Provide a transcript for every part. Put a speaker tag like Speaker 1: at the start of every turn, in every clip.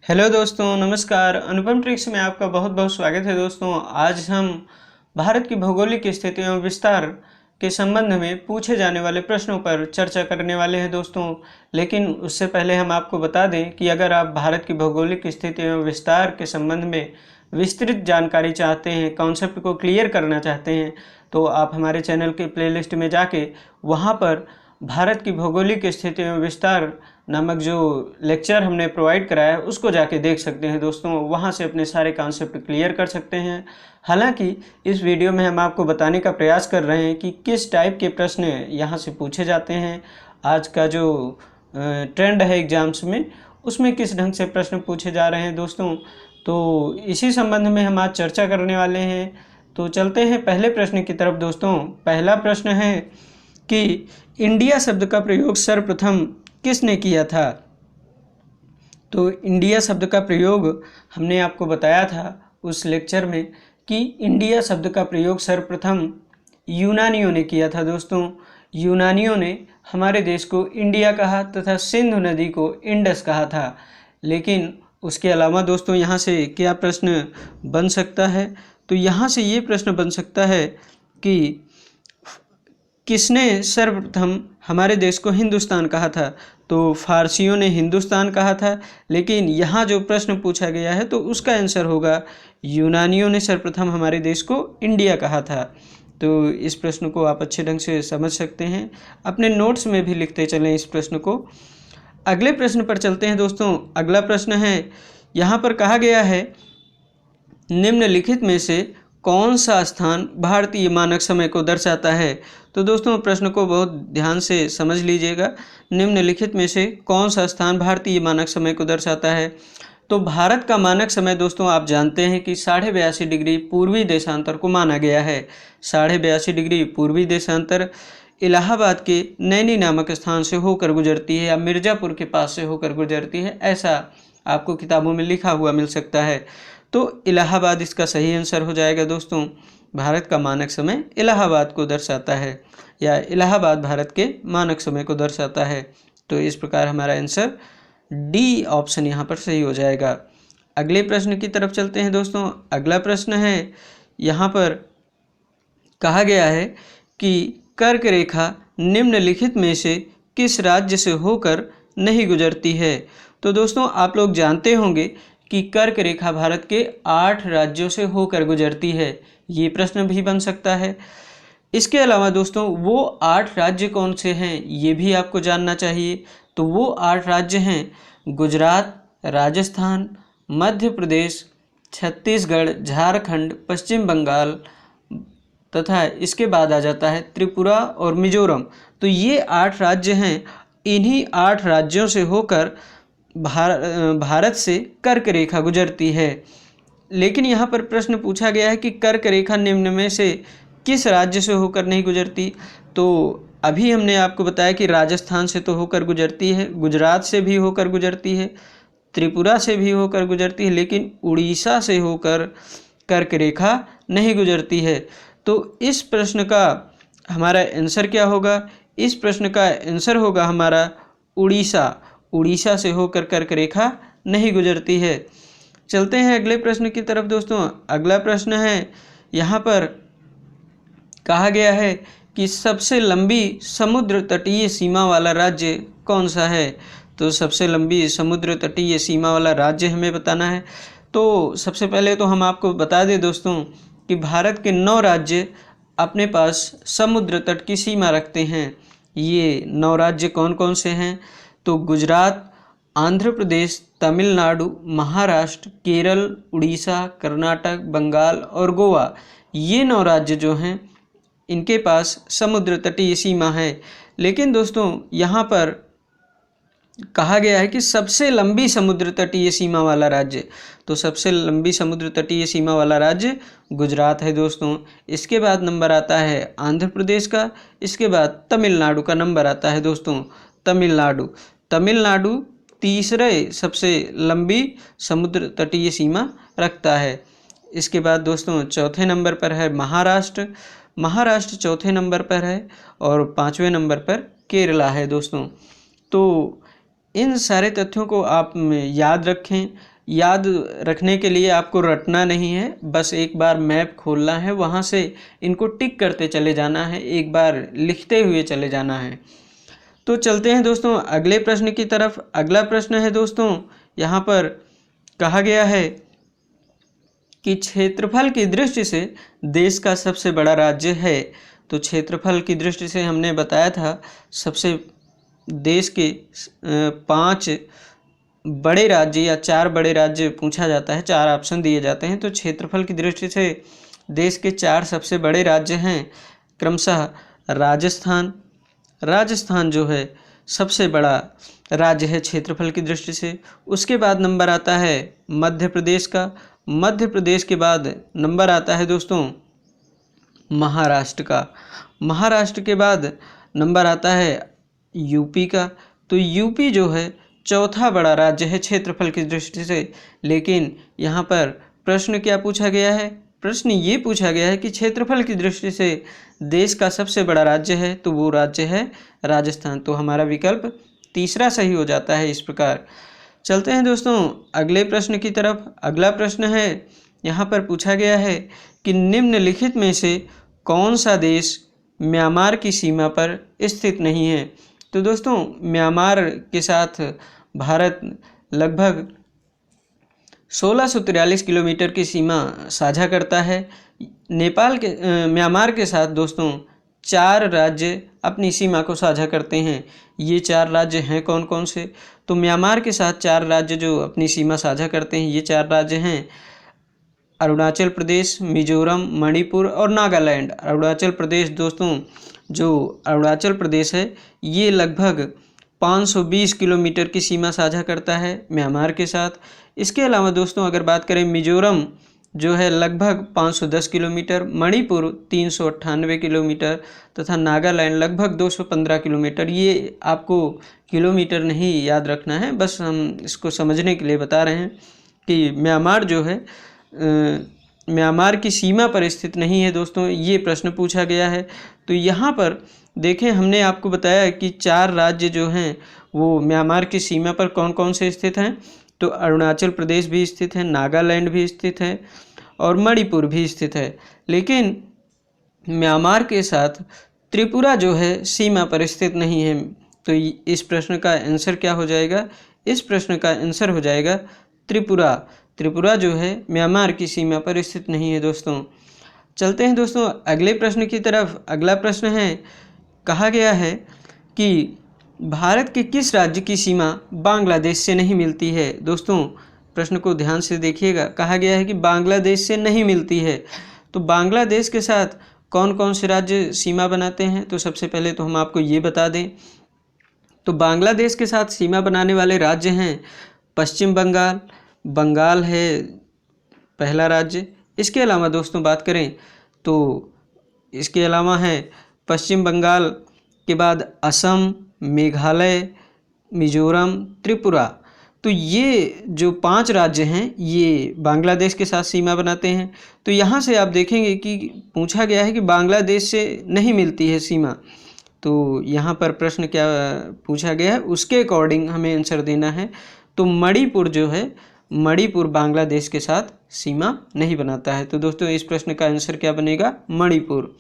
Speaker 1: Hello दोस्तों, नमस्कार। अनुपम tricks में आपका बहुत बहुत स्वागत है। दोस्तों, आज हम भारत की भौगोलिक स्थिति एवं विस्तार के संबंध में पूछे जाने वाले प्रश्नों पर चर्चा करने वाले हैं दोस्तों। लेकिन उससे पहले हम आपको बता दें कि अगर आप भारत की भौगोलिक स्थिति एवं विस्तार के संबंध में विस्तृत जानकारी चाहते हैं, कॉन्सेप्ट को क्लियर करना चाहते हैं, तो आप हमारे चैनल के प्लेलिस्ट में जाके वहाँ पर भारत की भौगोलिक स्थिति एवं विस्तार नामक जो लेक्चर हमने प्रोवाइड कराया है उसको जाके देख सकते हैं दोस्तों। वहाँ से अपने सारे कॉन्सेप्ट क्लियर कर सकते हैं। हालांकि इस वीडियो में हम आपको बताने का प्रयास कर रहे हैं कि किस टाइप के प्रश्न यहाँ से पूछे जाते हैं। आज का जो ट्रेंड है एग्जाम्स में, उसमें किस ढंग से प्रश्न पूछे जा रहे हैं दोस्तों। तो इसी संबंध में हम आज चर्चा करने वाले हैं। तो चलते हैं पहले प्रश्न की तरफ दोस्तों। पहला प्रश्न है कि इंडिया शब्द का प्रयोग सर्वप्रथम किसने किया था। तो इंडिया शब्द का प्रयोग हमने आपको बताया था उस लेक्चर में कि इंडिया शब्द का प्रयोग सर्वप्रथम यूनानियों ने किया था दोस्तों। यूनानियों ने हमारे देश को इंडिया कहा तथा सिंधु नदी को इंडस कहा था। लेकिन उसके अलावा दोस्तों यहाँ से क्या प्रश्न बन सकता है, तो यहाँ से ये प्रश्न बन सकता है कि किसने सर्वप्रथम हमारे देश को हिंदुस्तान कहा था। तो फारसियों ने हिंदुस्तान कहा था, लेकिन यहाँ जो प्रश्न पूछा गया है तो उसका आंसर होगा यूनानियों ने सर्वप्रथम हमारे देश को इंडिया कहा था। तो इस प्रश्न को आप अच्छे ढंग से समझ सकते हैं, अपने नोट्स में भी लिखते चलें इस प्रश्न को। अगले प्रश्न पर चलते हैं दोस्तों। अगला प्रश्न है, यहाँ पर कहा गया है निम्नलिखित में से कौन सा स्थान भारतीय मानक समय को दर्शाता है। तो दोस्तों प्रश्न को बहुत ध्यान से समझ लीजिएगा। निम्नलिखित में से कौन सा स्थान भारतीय मानक समय को दर्शाता है। तो भारत का मानक समय दोस्तों आप जानते हैं कि 82.5 डिग्री पूर्वी देशांतर को माना गया है। 82.5 डिग्री पूर्वी देशांतर इलाहाबाद के नैनी नामक स्थान से होकर गुजरती है या मिर्ज़ापुर के पास से होकर गुजरती है, ऐसा आपको किताबों में लिखा हुआ मिल सकता है। तो इलाहाबाद इसका सही आंसर हो जाएगा दोस्तों। भारत का मानक समय इलाहाबाद को दर्शाता है या इलाहाबाद भारत के मानक समय को दर्शाता है। तो इस प्रकार हमारा आंसर डी ऑप्शन यहाँ पर सही हो जाएगा। अगले प्रश्न की तरफ चलते हैं दोस्तों। अगला प्रश्न है, यहाँ पर कहा गया है कि कर्क रेखा निम्नलिखित में से किस राज्य से होकर नहीं गुजरती है। तो दोस्तों आप लोग जानते होंगे कि कर्क रेखा भारत के 8 राज्यों से होकर गुजरती है। ये प्रश्न भी बन सकता है। इसके अलावा दोस्तों वो 8 राज्य कौन से हैं ये भी आपको जानना चाहिए। तो वो 8 राज्य हैं गुजरात, राजस्थान, मध्य प्रदेश, छत्तीसगढ़, झारखंड, पश्चिम बंगाल तथा इसके बाद आ जाता है त्रिपुरा और मिजोरम। तो ये 8 राज्य हैं। इन्हीं 8 राज्यों से होकर भारत से कर्क रेखा गुजरती है। लेकिन यहाँ पर प्रश्न पूछा गया है कि कर्क रेखा निम्न में से किस राज्य से होकर नहीं गुजरती। तो अभी हमने आपको बताया कि राजस्थान से तो होकर गुजरती है, गुजरात से भी होकर गुजरती है, त्रिपुरा से भी होकर गुजरती है, लेकिन उड़ीसा से होकर कर्क रेखा नहीं गुजरती है। तो इस प्रश्न का हमारा आंसर क्या होगा। इस प्रश्न का आंसर होगा हमारा उड़ीसा। उड़ीसा से होकर कर्क रेखा नहीं गुजरती है। चलते हैं अगले प्रश्न की तरफ दोस्तों। अगला प्रश्न है, यहाँ पर कहा गया है कि सबसे लंबी समुद्र तटीय सीमा वाला राज्य कौन सा है। तो सबसे लंबी समुद्र तटीय सीमा वाला राज्य हमें बताना है। तो सबसे पहले तो हम आपको बता दें दोस्तों कि भारत के 9 राज्य अपने पास समुद्र तट की सीमा रखते हैं। ये 9 राज्य कौन कौन से हैं। तो गुजरात, आंध्र प्रदेश, तमिलनाडु, महाराष्ट्र, केरल, उड़ीसा, कर्नाटक, बंगाल और गोवा, ये 9 राज्य जो हैं इनके पास समुद्र तटीय सीमा है। लेकिन दोस्तों यहाँ पर कहा गया है कि सबसे लंबी समुद्र तटीय सीमा वाला राज्य, तो सबसे लंबी समुद्र तटीय सीमा वाला राज्य गुजरात है दोस्तों। इसके बाद नंबर आता है आंध्र प्रदेश का, इसके बाद तमिलनाडु का नंबर आता है दोस्तों। तमिलनाडु तीसरे सबसे लंबी समुद्र तटीय सीमा रखता है। इसके बाद दोस्तों चौथे नंबर पर है महाराष्ट्र चौथे नंबर पर है और 5वें नंबर पर केरला है दोस्तों। तो इन सारे तथ्यों को आप याद रखें। याद रखने के लिए आपको रटना नहीं है, बस एक बार मैप खोलना है, वहाँ से इनको टिक करते चले जाना है, एक बार लिखते हुए चले जाना है। तो चलते हैं दोस्तों अगले प्रश्न की तरफ। अगला प्रश्न है दोस्तों, यहाँ पर कहा गया है कि क्षेत्रफल की दृष्टि से देश का सबसे बड़ा राज्य है। तो क्षेत्रफल की दृष्टि से हमने बताया था सबसे देश के 5 बड़े राज्य या 4 बड़े राज्य पूछा जाता है, 4 ऑप्शन दिए जाते हैं। तो क्षेत्रफल की दृष्टि से देश के 4 सबसे बड़े राज्य हैं क्रमशः राजस्थान। राजस्थान जो है सबसे बड़ा राज्य है क्षेत्रफल की दृष्टि से। उसके बाद नंबर आता है मध्य प्रदेश का। मध्य प्रदेश के बाद नंबर आता है दोस्तों महाराष्ट्र का। महाराष्ट्र के बाद नंबर आता है यूपी का। तो यूपी जो है चौथा बड़ा राज्य है क्षेत्रफल की दृष्टि से। लेकिन यहाँ पर प्रश्न क्या पूछा गया है? प्रश्न ये पूछा गया है कि क्षेत्रफल की दृष्टि से देश का सबसे बड़ा राज्य है, तो वो राज्य है राजस्थान। तो हमारा विकल्प तीसरा सही हो जाता है। इस प्रकार चलते हैं दोस्तों अगले प्रश्न की तरफ। अगला प्रश्न है, यहाँ पर पूछा गया है कि निम्नलिखित में से कौन सा देश म्यांमार की सीमा पर स्थित नहीं है। तो दोस्तों म्यांमार के साथ भारत लगभग 1643 किलोमीटर की सीमा साझा करता है। नेपाल के म्यांमार के साथ दोस्तों 4 राज्य अपनी सीमा को साझा करते हैं। ये 4 राज्य हैं कौन कौन से? तो म्यांमार के साथ 4 राज्य जो अपनी सीमा साझा करते हैं, ये 4 राज्य हैं अरुणाचल प्रदेश, मिजोरम, मणिपुर और नागालैंड। अरुणाचल प्रदेश दोस्तों, जो अरुणाचल प्रदेश है ये लगभग 520 किलोमीटर की सीमा साझा करता है म्यांमार के साथ। इसके अलावा दोस्तों अगर बात करें मिजोरम जो है लगभग 510 किलोमीटर, मणिपुर 398 किलोमीटर तथा नागालैंड लगभग 215 किलोमीटर। ये आपको किलोमीटर नहीं याद रखना है, बस हम इसको समझने के लिए बता रहे हैं कि म्यांमार जो है म्यांमार की सीमा पर स्थित नहीं है दोस्तों। ये प्रश्न पूछा गया है। तो यहाँ पर देखें हमने आपको बताया कि 4 राज्य जो हैं वो म्यांमार की सीमा पर कौन कौन से स्थित हैं। तो अरुणाचल प्रदेश भी स्थित है, नागालैंड भी स्थित है और मणिपुर भी स्थित है। लेकिन म्यांमार के साथ त्रिपुरा जो है सीमा पर स्थित नहीं है। तो इस प्रश्न का आंसर क्या हो जाएगा? इस प्रश्न का आंसर हो जाएगा त्रिपुरा। त्रिपुरा जो है म्यांमार की सीमा पर स्थित नहीं है दोस्तों। चलते हैं दोस्तों अगले प्रश्न की तरफ। अगला प्रश्न है, कहा गया है कि भारत के किस राज्य की सीमा बांग्लादेश से नहीं मिलती है। दोस्तों प्रश्न को ध्यान से देखिएगा, कहा गया है कि बांग्लादेश से नहीं मिलती है। तो बांग्लादेश के साथ कौन कौन से राज्य सीमा बनाते हैं? तो सबसे पहले तो हम आपको ये बता दें, तो बांग्लादेश के साथ सीमा बनाने वाले राज्य हैं पश्चिम बंगाल, बंगाल है पहला राज्य। इसके अलावा दोस्तों बात करें तो इसके अलावा है पश्चिम बंगाल के बाद असम, मेघालय, मिजोरम, त्रिपुरा। तो ये जो 5 राज्य हैं ये बांग्लादेश के साथ सीमा बनाते हैं। तो यहाँ से आप देखेंगे कि पूछा गया है कि बांग्लादेश से नहीं मिलती है सीमा। तो यहाँ पर प्रश्न क्या पूछा गया है उसके अकॉर्डिंग हमें आंसर देना है। तो मणिपुर जो है, मणिपुर बांग्लादेश के साथ सीमा नहीं बनाता है। तो दोस्तों इस प्रश्न का आंसर क्या बनेगा? मणिपुर।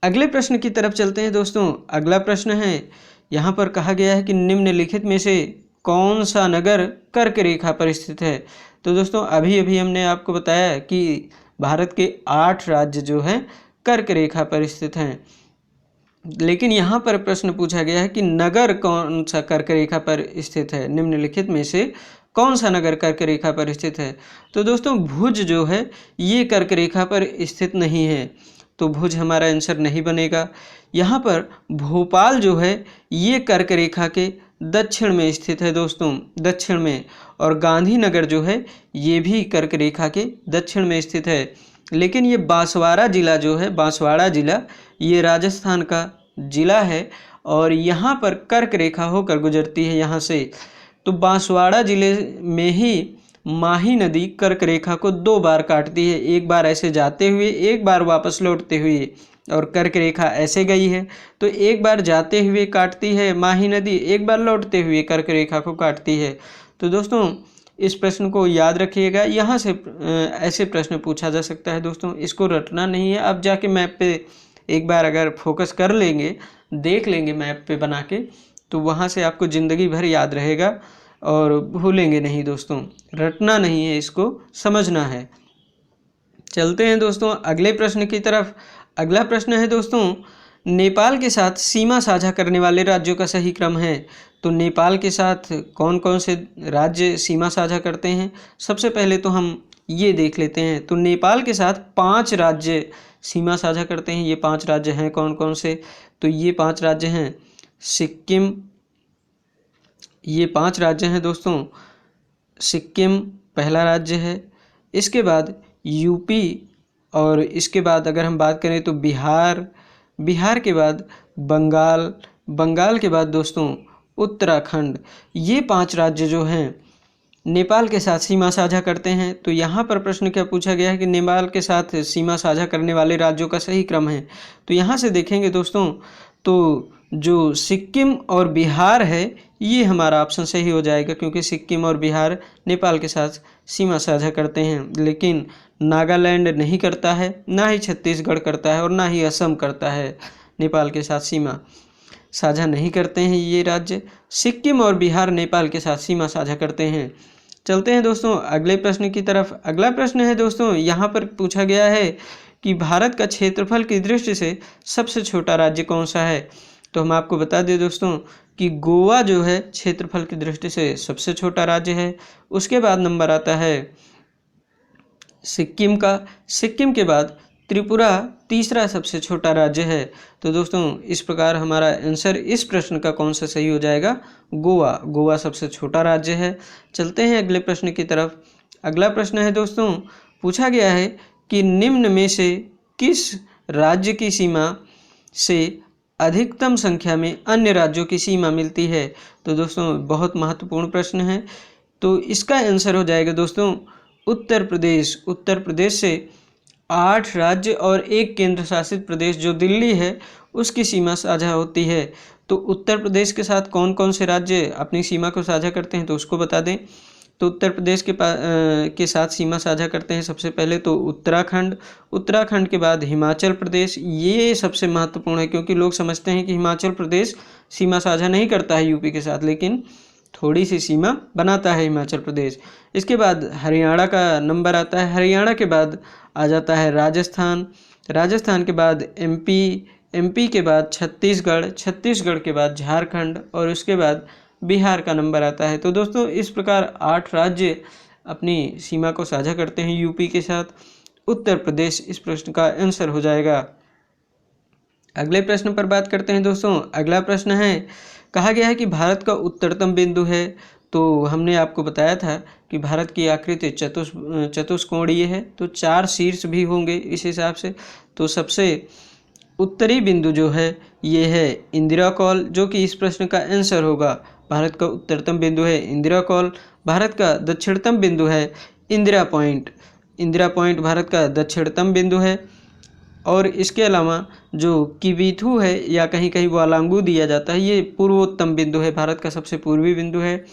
Speaker 1: अगले प्रश्न की तरफ चलते हैं दोस्तों। अगला प्रश्न है, यहाँ पर कहा गया है कि निम्नलिखित में से कौन सा नगर कर्क रेखा पर स्थित है। तो दोस्तों अभी अभी हमने आपको बताया कि भारत के 8 राज्य जो हैं कर्क रेखा पर स्थित हैं। लेकिन यहाँ पर प्रश्न पूछा गया है कि नगर कौन सा कर्क रेखा पर स्थित है, निम्नलिखित में से कौन सा नगर कर्क रेखा पर स्थित है। तो दोस्तों भुज जो है ये कर्क रेखा पर स्थित नहीं है, तो भुज हमारा आंसर नहीं बनेगा। यहाँ पर भोपाल जो है ये कर्क रेखा के दक्षिण में स्थित है दोस्तों, दक्षिण में। और गांधीनगर जो है ये भी कर्क रेखा के दक्षिण में स्थित है। लेकिन ये बांसवाड़ा ज़िला जो है, बांसवाड़ा ज़िला ये राजस्थान का ज़िला है और यहाँ पर कर्क रेखा होकर गुजरती है यहाँ से। तो बांसवाड़ा ज़िले में ही माही नदी कर्क रेखा को 2 बार काटती है, एक बार ऐसे जाते हुए, एक बार वापस लौटते हुए। और कर्क रेखा ऐसे गई है तो एक बार जाते हुए काटती है माही नदी, एक बार लौटते हुए कर्क रेखा को काटती है। तो दोस्तों इस प्रश्न को याद रखिएगा। यहाँ से ऐसे प्रश्न पूछा जा सकता है दोस्तों, इसको रटना नहीं है। अब जाके मैप पे एक बार अगर फोकस कर लेंगे, देख लेंगे मैप पे बना के, तो वहाँ से आपको ज़िंदगी भर याद रहेगा और भूलेंगे नहीं दोस्तों। रटना नहीं है, इसको समझना है। चलते हैं दोस्तों अगले प्रश्न की तरफ। अगला प्रश्न है दोस्तों, नेपाल के साथ सीमा साझा करने वाले राज्यों का सही क्रम है। तो नेपाल के साथ कौन कौन से राज्य सीमा साझा करते हैं, सबसे पहले तो हम ये देख लेते हैं। तो नेपाल के साथ 5 राज्य सीमा साझा करते हैं। ये 5 राज्य हैं कौन कौन से? तो ये 5 राज्य हैं सिक्किम, ये 5 राज्य हैं दोस्तों। सिक्किम पहला राज्य है, इसके बाद यूपी, और इसके बाद अगर हम बात करें तो बिहार, बिहार के बाद बंगाल, बंगाल के बाद दोस्तों उत्तराखंड। ये 5 राज्य जो हैं नेपाल के साथ सीमा साझा करते हैं। तो यहाँ पर प्रश्न क्या पूछा गया है कि नेपाल के साथ सीमा साझा करने वाले राज्यों का सही क्रम है। तो यहाँ से देखेंगे दोस्तों, तो जो सिक्किम और बिहार है ये हमारा ऑप्शन सही हो जाएगा, क्योंकि सिक्किम और बिहार नेपाल के साथ सीमा साझा करते हैं। लेकिन नागालैंड नहीं करता है, ना ही छत्तीसगढ़ करता है, और ना ही असम करता है। नेपाल के साथ सीमा साझा नहीं करते हैं ये राज्य। सिक्किम और बिहार नेपाल के साथ सीमा साझा करते हैं। चलते हैं दोस्तों अगले प्रश्न की तरफ। अगला प्रश्न है दोस्तों, यहाँ पर पूछा गया है कि भारत का क्षेत्रफल की दृष्टि से सबसे छोटा राज्य कौन सा है। तो हम आपको बता दें दोस्तों कि गोवा जो है क्षेत्रफल की दृष्टि से सबसे छोटा राज्य है। उसके बाद नंबर आता है सिक्किम का, सिक्किम के बाद त्रिपुरा तीसरा सबसे छोटा राज्य है। तो दोस्तों इस प्रकार हमारा आंसर इस प्रश्न का कौन सा सही हो जाएगा? गोवा, गोवा सबसे छोटा राज्य है। चलते हैं अगले प्रश्न की तरफ। अगला प्रश्न है दोस्तों, पूछा गया है कि निम्न में से किस राज्य की सीमा से अधिकतम संख्या में अन्य राज्यों की सीमा मिलती है। तो दोस्तों बहुत महत्वपूर्ण प्रश्न है। तो इसका आंसर हो जाएगा दोस्तों उत्तर प्रदेश। उत्तर प्रदेश से 8 राज्य और 1 केंद्र शासित प्रदेश जो दिल्ली है उसकी सीमा साझा होती है। तो उत्तर प्रदेश के साथ कौन कौन से राज्य अपनी सीमा को साझा करते हैं तो उसको बता दें। तो उत्तर प्रदेश के साथ सीमा साझा करते हैं सबसे पहले तो उत्तराखंड, उत्तराखंड के बाद हिमाचल प्रदेश। ये सबसे महत्वपूर्ण है, क्योंकि लोग समझते हैं कि हिमाचल प्रदेश सीमा साझा नहीं करता है यूपी के साथ, लेकिन थोड़ी सी सीमा बनाता है हिमाचल प्रदेश। इसके बाद हरियाणा का नंबर आता है, हरियाणा के बाद आ जाता है राजस्थान, राजस्थान के बाद एमपी, एमपी के बाद छत्तीसगढ़, छत्तीसगढ़ के बाद झारखंड, और उसके बाद बिहार का नंबर आता है। तो दोस्तों इस प्रकार 8 राज्य अपनी सीमा को साझा करते हैं यूपी के साथ। उत्तर प्रदेश इस प्रश्न का आंसर हो जाएगा। अगले प्रश्न पर बात करते हैं दोस्तों। अगला प्रश्न है, कहा गया है कि भारत का उत्तरतम बिंदु है। तो हमने आपको बताया था कि भारत की आकृति चतुष्कोणीय है, तो 4 शीर्ष भी होंगे इस हिसाब से। तो सबसे उत्तरी बिंदु जो है ये है इंदिरा कॉल, जो कि इस प्रश्न का आंसर होगा। भारत का उत्तरतम बिंदु है इंदिरा कॉल। भारत का दक्षिणतम बिंदु है इंदिरा पॉइंट, इंदिरा पॉइंट भारत का दक्षिणतम बिंदु है। और इसके अलावा जो किबीथू है या कहीं कहीं वालांगू दिया जाता है, ये पूर्वोत्तम बिंदु है, भारत का सबसे पूर्वी बिंदु है।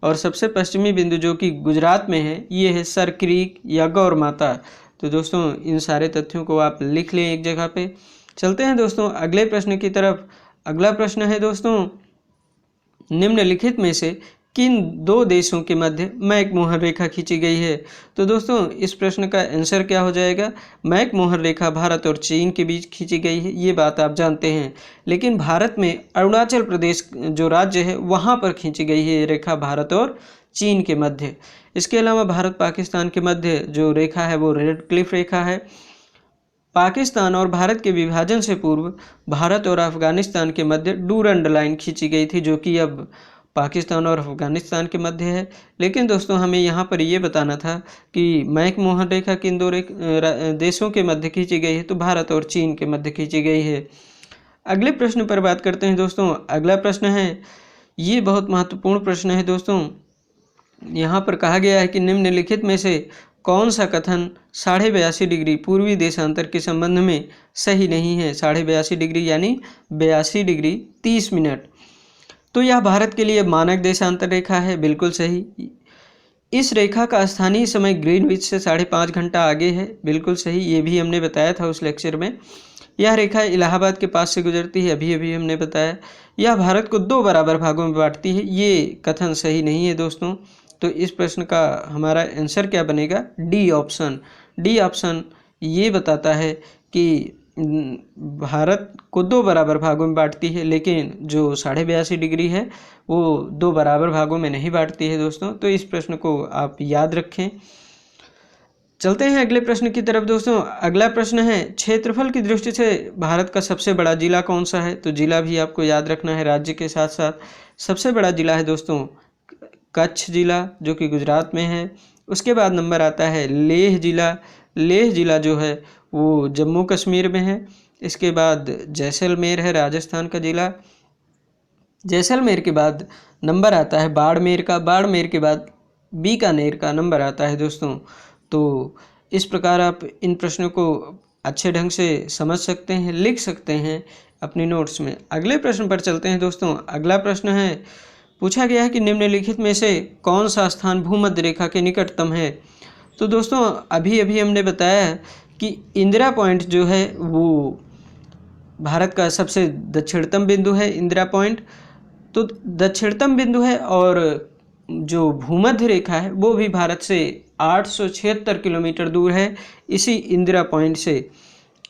Speaker 1: और सबसे पश्चिमी बिंदु जो कि गुजरात में है ये है सर क्रीक या गौर माता। तो दोस्तों इन सारे तथ्यों को आप लिख लें एक जगह पे। चलते हैं दोस्तों अगले प्रश्न की तरफ। अगला प्रश्न है दोस्तों, निम्नलिखित में से किन 2 देशों के मध्य मैक-मोहन रेखा खींची गई है। तो दोस्तों इस प्रश्न का आंसर क्या हो जाएगा? मैक-मोहन रेखा भारत और चीन के बीच खींची गई है, ये बात आप जानते हैं। लेकिन भारत में अरुणाचल प्रदेश जो राज्य है वहाँ पर खींची गई है ये रेखा, भारत और चीन के मध्य। इसके अलावा भारत पाकिस्तान के मध्य जो रेखा है वो रेड क्लिफ रेखा है। पाकिस्तान और भारत के विभाजन से पूर्व भारत और अफगानिस्तान के मध्य डूरंड लाइन खींची गई थी, जो कि अब पाकिस्तान और अफगानिस्तान के मध्य है। लेकिन दोस्तों हमें यहाँ पर ये बताना था कि मैक-मोहन रेखा किन 2 देशों के मध्य खींची गई है, तो भारत और चीन के मध्य खींची गई है। अगले प्रश्न पर बात करते हैं दोस्तों। अगला प्रश्न है, ये बहुत महत्वपूर्ण प्रश्न है दोस्तों। यहाँ पर कहा गया है कि निम्नलिखित में से कौन सा कथन 82.5 डिग्री पूर्वी देशांतर के संबंध में सही नहीं है। 82.5 डिग्री यानी 82 डिग्री 30 मिनट। तो यह भारत के लिए मानक देशांतर रेखा है, बिल्कुल सही। इस रेखा का स्थानीय समय ग्रीनविच से 5.5 घंटा आगे है। बिल्कुल सही, ये भी हमने बताया था उस लेक्चर में। यह रेखा इलाहाबाद के पास से गुजरती है, अभी अभी हमने बताया। यह भारत को 2 बराबर भागों में बांटती है, ये कथन सही नहीं है दोस्तों। तो इस प्रश्न का हमारा आंसर क्या बनेगा? D option. डी ऑप्शन ये बताता है कि भारत को 2 बराबर भागों में बांटती है, लेकिन जो 82.5 डिग्री है वो 2 बराबर भागों में नहीं बांटती है दोस्तों। तो इस प्रश्न को आप याद रखें। चलते हैं अगले प्रश्न की तरफ दोस्तों। अगला प्रश्न है, क्षेत्रफल की दृष्टि से भारत का सबसे बड़ा जिला कौन सा है? तो जिला भी आपको याद रखना है राज्य के साथ साथ। सबसे बड़ा जिला है दोस्तों कच्छ जिला, जो कि गुजरात में है। उसके बाद नंबर आता है लेह जिला। लेह जिला जो है वो जम्मू कश्मीर में है। इसके बाद जैसलमेर है, राजस्थान का जिला। जैसलमेर के बाद नंबर आता है बाड़मेर का। बाड़मेर के बाद बीकानेर का नंबर आता है दोस्तों। तो इस प्रकार आप इन प्रश्नों को अच्छे ढंग से समझ सकते हैं, लिख सकते हैं अपनी नोट्स में। अगले प्रश्न पर चलते हैं दोस्तों। अगला प्रश्न है, पूछा गया है कि निम्नलिखित में से कौन सा स्थान भूमध्य रेखा के निकटतम है? तो दोस्तों अभी अभी हमने बताया कि इंदिरा पॉइंट जो है वो भारत का सबसे दक्षिणतम बिंदु है। इंदिरा पॉइंट तो दक्षिणतम बिंदु है, और जो भूमध्य रेखा है वो भी भारत से 876 किलोमीटर दूर है। इसी इंदिरा पॉइंट से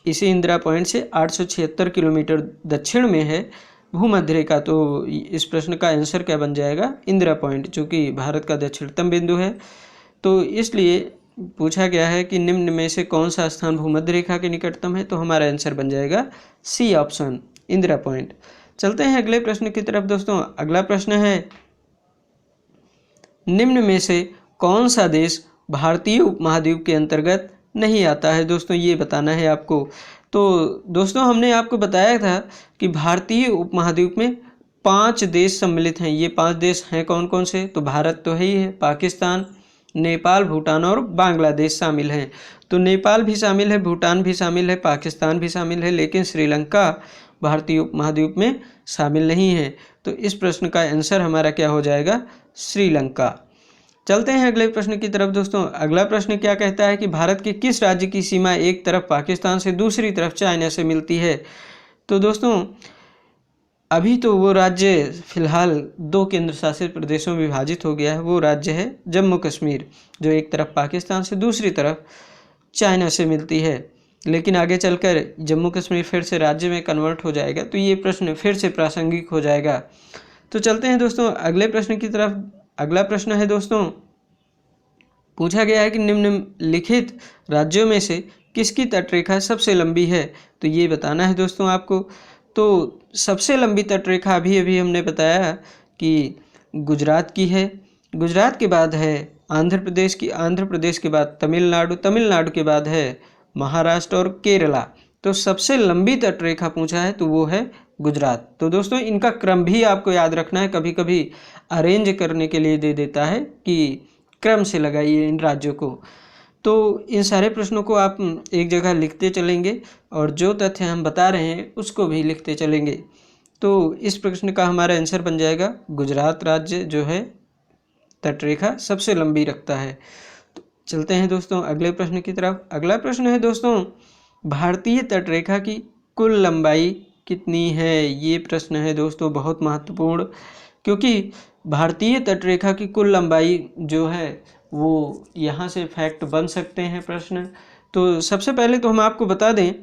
Speaker 1: 876 किलोमीटर दक्षिण में है भूमध्य रेखा। तो इस प्रश्न का आंसर क्या बन जाएगा? इंदिरा पॉइंट, जो कि भारत का दक्षिणतम बिंदु है। तो इसलिए पूछा गया है कि निम्न में से कौन सा स्थान भूमध्य रेखा के निकटतम है, तो हमारा आंसर बन जाएगा सी ऑप्शन, इंदिरा पॉइंट। चलते हैं अगले प्रश्न की तरफ दोस्तों। अगला प्रश्न है, निम्न में से कौन सा देश भारतीय उपमहाद्वीप के अंतर्गत नहीं आता है? दोस्तों ये बताना है आपको। तो दोस्तों हमने आपको बताया था कि भारतीय उपमहाद्वीप में 5 देश सम्मिलित हैं। ये 5 देश हैं कौन कौन से? तो भारत तो है ही है, पाकिस्तान, नेपाल, भूटान और बांग्लादेश शामिल हैं। तो नेपाल भी शामिल है, भूटान भी शामिल है, पाकिस्तान भी शामिल है, लेकिन श्रीलंका भारतीय उपमहाद्वीप में शामिल नहीं है। तो इस प्रश्न का आंसर हमारा क्या हो जाएगा? श्रीलंका। चलते हैं अगले प्रश्न की तरफ दोस्तों। अगला प्रश्न क्या कहता है कि भारत के किस राज्य की सीमा एक तरफ पाकिस्तान से दूसरी तरफ चाइना से मिलती है? तो दोस्तों अभी तो वो राज्य फिलहाल 2 केंद्र शासित प्रदेशों में विभाजित हो गया है। वो राज्य है जम्मू कश्मीर, जो एक तरफ पाकिस्तान से दूसरी तरफ चाइना से मिलती है। लेकिन आगे चलकर जम्मू कश्मीर फिर से राज्य में कन्वर्ट हो जाएगा, तो ये प्रश्न फिर से प्रासंगिक हो जाएगा। तो चलते हैं दोस्तों अगले प्रश्न की तरफ। अगला प्रश्न है दोस्तों, पूछा गया है कि निम्नलिखित राज्यों में से किसकी तटरेखा सबसे लंबी है? तो ये बताना है दोस्तों आपको। तो सबसे लंबी तटरेखा अभी अभी हमने बताया कि गुजरात की है। गुजरात के बाद है आंध्र प्रदेश की, आंध्र प्रदेश के बाद तमिलनाडु, तमिलनाडु के बाद है महाराष्ट्र और केरला। तो सबसे लंबी तटरेखा पूछा है तो वो है गुजरात। तो दोस्तों इनका क्रम भी आपको याद रखना है, कभी कभी अरेंज करने के लिए दे देता है कि क्रम से लगाइए इन राज्यों को। तो इन सारे प्रश्नों को आप एक जगह लिखते चलेंगे और जो तथ्य हम बता रहे हैं उसको भी लिखते चलेंगे। तो इस प्रश्न का हमारा आंसर बन जाएगा गुजरात राज्य जो है तटरेखा सबसे लंबी रखता है। तो चलते हैं दोस्तों अगले प्रश्न की तरफ। अगला प्रश्न है दोस्तों, भारतीय तटरेखा की कुल लंबाई कितनी है? ये प्रश्न है दोस्तों बहुत महत्वपूर्ण, क्योंकि भारतीय तटरेखा की कुल लंबाई जो है वो यहाँ से फैक्ट बन सकते हैं प्रश्न। तो सबसे पहले तो हम आपको बता दें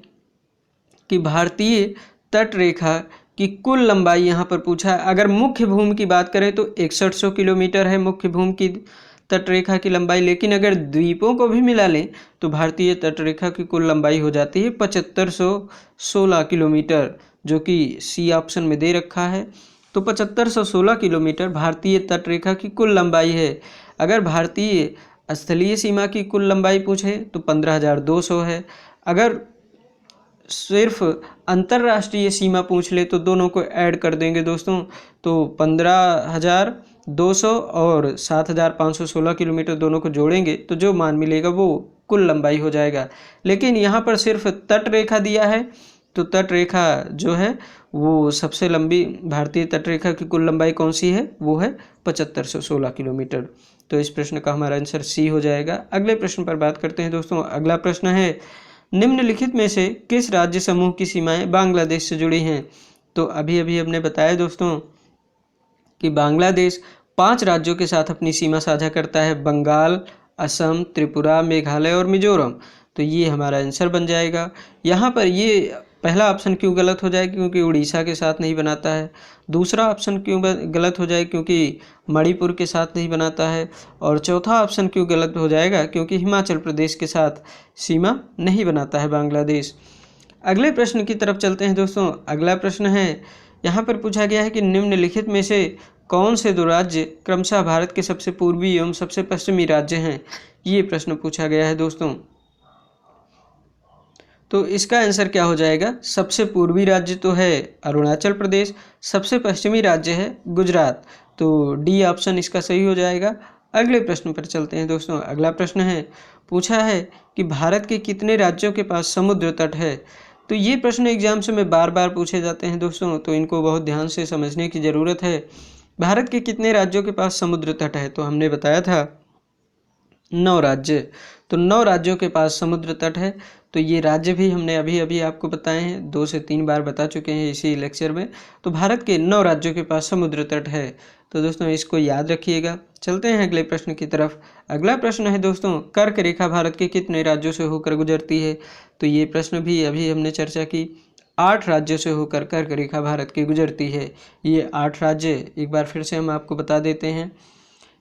Speaker 1: कि भारतीय तटरेखा की कुल लंबाई यहाँ पर पूछा है। अगर मुख्य भूमि की बात करें तो 6100 किलोमीटर है मुख्य भूमि की तटरेखा की लंबाई, लेकिन अगर द्वीपों को भी मिला लें तो भारतीय तटरेखा की कुल लंबाई हो जाती है 7516 किलोमीटर, जो कि सी ऑप्शन में दे रखा है। तो 7516 किलोमीटर भारतीय तटरेखा की कुल लंबाई है। अगर भारतीय स्थलीय सीमा की कुल लंबाई पूछे तो 15200 है। अगर सिर्फ अंतर्राष्ट्रीय सीमा पूछ ले तो दोनों को ऐड कर देंगे दोस्तों, तो 15200 और 7516 किलोमीटर दोनों को जोड़ेंगे तो जो मान मिलेगा वो कुल लंबाई हो जाएगा। लेकिन यहाँ पर सिर्फ तट रेखा दिया है, तो तट रेखा जो है वो सबसे लंबी भारतीय तटरेखा की कुल लंबाई कौन सी है? वो है 7516 किलोमीटर। तो इस प्रश्न का हमारा आंसर सी हो जाएगा। अगले प्रश्न पर बात करते हैं दोस्तों। अगला प्रश्न है, निम्नलिखित में से किस राज्य समूह की सीमाएं बांग्लादेश से जुड़ी हैं? तो अभी अभी हमने बताया दोस्तों कि बांग्लादेश 5 राज्यों के साथ अपनी सीमा साझा करता है, बंगाल, असम, त्रिपुरा, मेघालय और मिजोरम। तो ये हमारा आंसर बन जाएगा। यहाँ पर ये पहला ऑप्शन क्यों गलत हो जाए, क्योंकि उड़ीसा के साथ नहीं बनाता है। दूसरा ऑप्शन क्यों गलत हो जाए, क्योंकि मणिपुर के साथ नहीं बनाता है। और चौथा ऑप्शन क्यों गलत हो जाएगा, क्योंकि हिमाचल प्रदेश के साथ सीमा नहीं बनाता है बांग्लादेश। अगले प्रश्न की तरफ चलते हैं दोस्तों। अगला प्रश्न है, यहाँ पर पूछा गया है कि निम्नलिखित में से कौन से 2 राज्य क्रमशः भारत के सबसे पूर्वी एवं सबसे पश्चिमी राज्य हैं? ये प्रश्न पूछा गया है दोस्तों। तो इसका आंसर क्या हो जाएगा? सबसे पूर्वी राज्य तो है अरुणाचल प्रदेश, सबसे पश्चिमी राज्य है गुजरात। तो डी ऑप्शन इसका सही हो जाएगा। अगले प्रश्न पर चलते हैं दोस्तों। अगला प्रश्न है, पूछा है कि भारत के कितने राज्यों के पास समुद्र तट है? तो ये प्रश्न एग्जाम्स में बार बार पूछे जाते हैं दोस्तों, तो इनको बहुत ध्यान से समझने की ज़रूरत है। भारत के कितने राज्यों के पास समुद्र तट है? तो हमने बताया था 9 राज्य। तो 9 राज्यों के पास समुद्र तट है। तो ये राज्य भी हमने अभी अभी आपको बताए हैं, 2 से 3 बार बता चुके हैं इसी लेक्चर में। तो भारत के 9 राज्यों के पास समुद्र तट है। तो दोस्तों इसको याद रखिएगा। चलते हैं अगले प्रश्न की तरफ। अगला प्रश्न है दोस्तों, कर्क रेखा भारत के कितने राज्यों से होकर गुजरती है? तो ये प्रश्न भी अभी हमने चर्चा की। 8 राज्यों से होकर कर्क रेखा भारत की गुजरती है। ये 8 राज्य एक बार फिर से हम आपको बता देते हैं।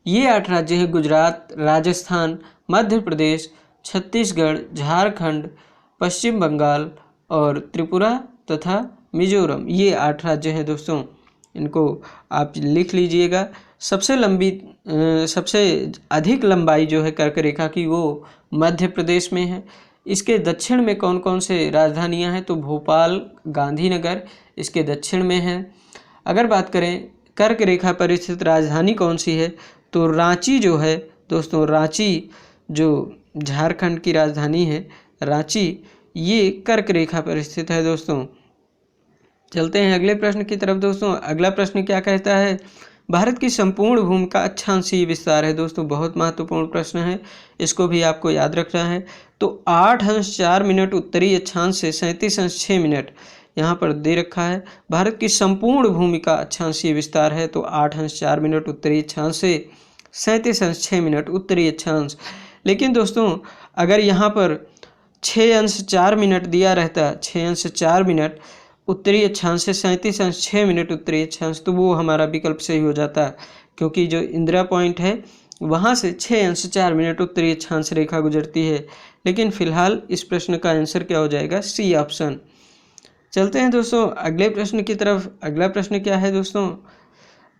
Speaker 1: ये 8 राज्य हैं गुजरात, राजस्थान, मध्य प्रदेश, छत्तीसगढ़, झारखंड, पश्चिम बंगाल और त्रिपुरा तथा मिजोरम। ये 8 राज्य हैं दोस्तों, इनको आप लिख लीजिएगा। सबसे अधिक लंबाई जो है कर्क रेखा की वो मध्य प्रदेश में है। इसके दक्षिण में कौन कौन से राजधानियां हैं? तो भोपाल, गांधीनगर इसके दक्षिण में है। अगर बात करें कर्क रेखा पर स्थित राजधानी कौन सी है, तो रांची जो है दोस्तों, रांची जो झारखंड की राजधानी है रांची, ये कर्क रेखा पर स्थित है दोस्तों। चलते हैं अगले प्रश्न की तरफ दोस्तों। अगला प्रश्न क्या कहता है, भारत की संपूर्ण भूमि का अक्षांशीय विस्तार है। दोस्तों बहुत महत्वपूर्ण प्रश्न है, इसको भी आपको याद रखना है। तो 8 ⁻4 उत्तरी अक्षांश से 37 ⁻6 यहाँ पर दे रखा है। भारत की संपूर्ण भूमि का अक्षांशीय विस्तार है तो 8 ⁻4 उत्तरी अक्षांश से 37 ⁻6 उत्तरी अक्षांश। लेकिन दोस्तों अगर यहाँ पर 6 ⁻4 दिया रहता, 6 ⁻4 उत्तरी अक्षांश से 37 ⁻6 उत्तरी अक्षांश, तो वो हमारा विकल्प सही हो जाता, क्योंकि जो इंदिरा पॉइंट है वहाँ से 6 ⁻4 उत्तरी अक्षांश रेखा गुजरती है। लेकिन फिलहाल इस प्रश्न का आंसर क्या हो जाएगा? C option. चलते हैं दोस्तों अगले प्रश्न की तरफ। अगला प्रश्न क्या है दोस्तों?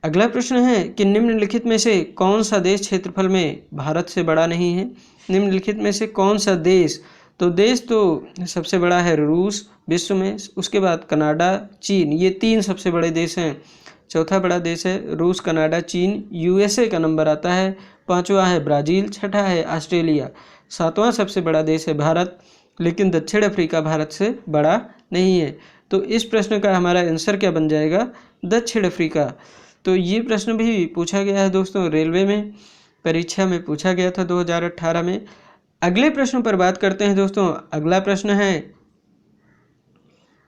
Speaker 1: अगला प्रश्न है कि निम्नलिखित में से कौन सा देश क्षेत्रफल में भारत से बड़ा नहीं है? निम्नलिखित में से कौन सा देश? तो देश तो सबसे बड़ा है रूस विश्व में, उसके बाद कनाडा, चीन, ये 3 सबसे बड़े देश हैं। चौथा बड़ा देश है रूस, कनाडा, चीन, यूएसए का नंबर आता है। 5वां है ब्राज़ील, 6ठा है ऑस्ट्रेलिया, 7वां सबसे बड़ा देश है भारत। लेकिन दक्षिण अफ्रीका भारत से बड़ा नहीं है। तो इस प्रश्न का हमारा आंसर क्या बन जाएगा? दक्षिण अफ्रीका। तो ये प्रश्न भी पूछा गया है दोस्तों, रेलवे में परीक्षा में पूछा गया था 2018 में। अगले प्रश्न पर बात करते हैं दोस्तों। अगला प्रश्न है,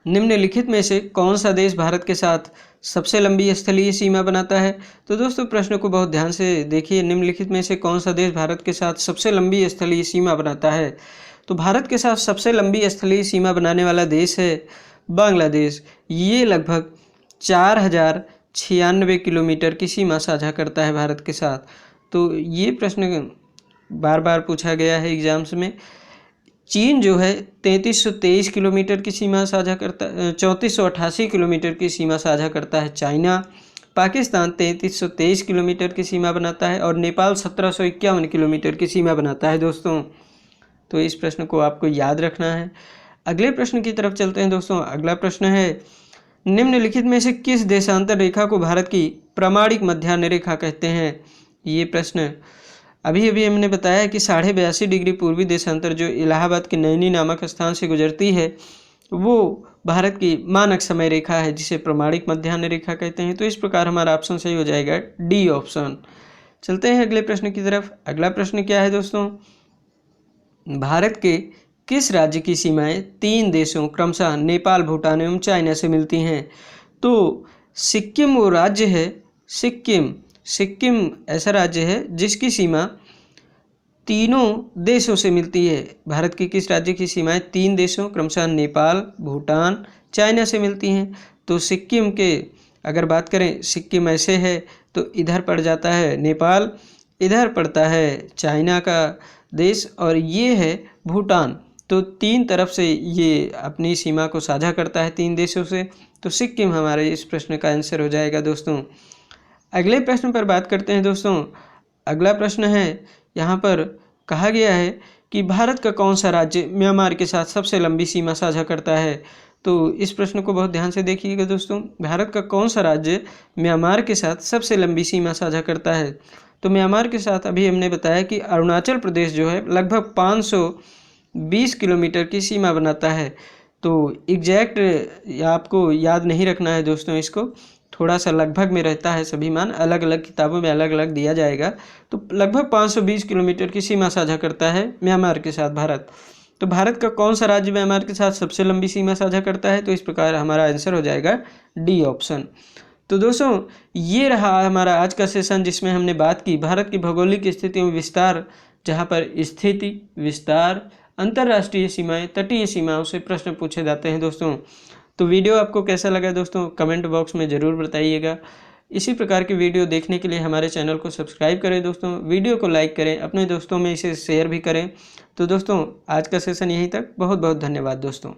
Speaker 1: निम्नलिखित में से कौन सा देश भारत के साथ सबसे लंबी स्थलीय सीमा बनाता है? तो दोस्तों प्रश्न को बहुत ध्यान से देखिए। निम्नलिखित में से कौन सा देश भारत के साथ सबसे लंबी स्थलीय सीमा बनाता है? तो भारत के साथ सबसे लंबी स्थलीय सीमा बनाने वाला देश है बांग्लादेश। ये लगभग 4096 किलोमीटर की सीमा साझा करता है भारत के साथ। तो ये प्रश्न बार बार पूछा गया है एग्जाम्स में। चीन जो है 3323 किलोमीटर की सीमा साझा करता है, 3488 किलोमीटर की सीमा साझा करता है चाइना। पाकिस्तान 3323 किलोमीटर की सीमा बनाता है और नेपाल 1751 किलोमीटर की सीमा बनाता है दोस्तों। तो इस प्रश्न को आपको याद रखना है। अगले प्रश्न की तरफ चलते हैं दोस्तों। अगला प्रश्न है, निम्नलिखित में से किस देशांतर रेखा को भारत की प्रामाणिक मध्याह्न रेखा कहते हैं? ये प्रश्न अभी अभी हमने बताया कि 82.5 डिग्री पूर्वी देशांतर जो इलाहाबाद के नैनी नामक स्थान से गुजरती है वो भारत की मानक समय रेखा है, जिसे प्रामाणिक मध्याह्न रेखा कहते हैं। तो इस प्रकार हमारा ऑप्शन सही हो जाएगा डी ऑप्शन। चलते हैं अगले प्रश्न की तरफ। अगला प्रश्न क्या है दोस्तों, भारत के किस राज्य की सीमाएं 3 देशों क्रमशः नेपाल, भूटान एवं चाइना से मिलती हैं? तो सिक्किम वो राज्य है, सिक्किम ऐसा राज्य है जिसकी सीमा तीनों देशों से मिलती है। भारत की किस राज्य की सीमाएं 3 देशों क्रमशः नेपाल, भूटान, चाइना से मिलती हैं? तो सिक्किम के अगर बात करें, सिक्किम ऐसे है तो इधर पड़ जाता है नेपाल, इधर पड़ता है चाइना का देश और ये है भूटान। तो 3 तरफ से ये अपनी सीमा को साझा करता है 3 देशों से। तो सिक्किम हमारे इस प्रश्न का आंसर हो जाएगा दोस्तों। अगले प्रश्न पर बात करते हैं दोस्तों। अगला प्रश्न है, यहाँ पर कहा गया है कि भारत का कौन सा राज्य म्यांमार के साथ सबसे लंबी सीमा साझा करता है? तो इस प्रश्न को बहुत ध्यान से देखिएगा दोस्तों। भारत का कौन सा राज्य म्यांमार के साथ सबसे लंबी सीमा साझा करता है? तो म्यांमार के साथ अभी हमने बताया कि अरुणाचल प्रदेश जो है लगभग 520 किलोमीटर की सीमा बनाता है। तो एग्जैक्ट आपको याद नहीं रखना है दोस्तों, इसको थोड़ा सा लगभग में रहता है, सभी मान अलग अलग किताबों में अलग अलग दिया जाएगा। तो लगभग 520 किलोमीटर की सीमा साझा करता है म्यांमार के साथ भारत। तो भारत का कौन सा राज्य म्यांमार के साथ सबसे लंबी सीमा साझा करता है? तो इस प्रकार हमारा आंसर हो जाएगा डी ऑप्शन। तो दोस्तों ये रहा हमारा आज का सेशन जिसमें हमने बात की भारत की भौगोलिक स्थिति में विस्तार, जहाँ पर स्थिति, विस्तार, अंतर्राष्ट्रीय सीमाएं, तटीय सीमाओं से प्रश्न पूछे जाते हैं दोस्तों। तो वीडियो आपको कैसा लगा दोस्तों, कमेंट बॉक्स में ज़रूर बताइएगा। इसी प्रकार की वीडियो देखने के लिए हमारे चैनल को सब्सक्राइब करें दोस्तों, वीडियो को लाइक करें, अपने दोस्तों में इसे शेयर भी करें। तो दोस्तों आज का सेशन यहीं तक, बहुत बहुत धन्यवाद दोस्तों।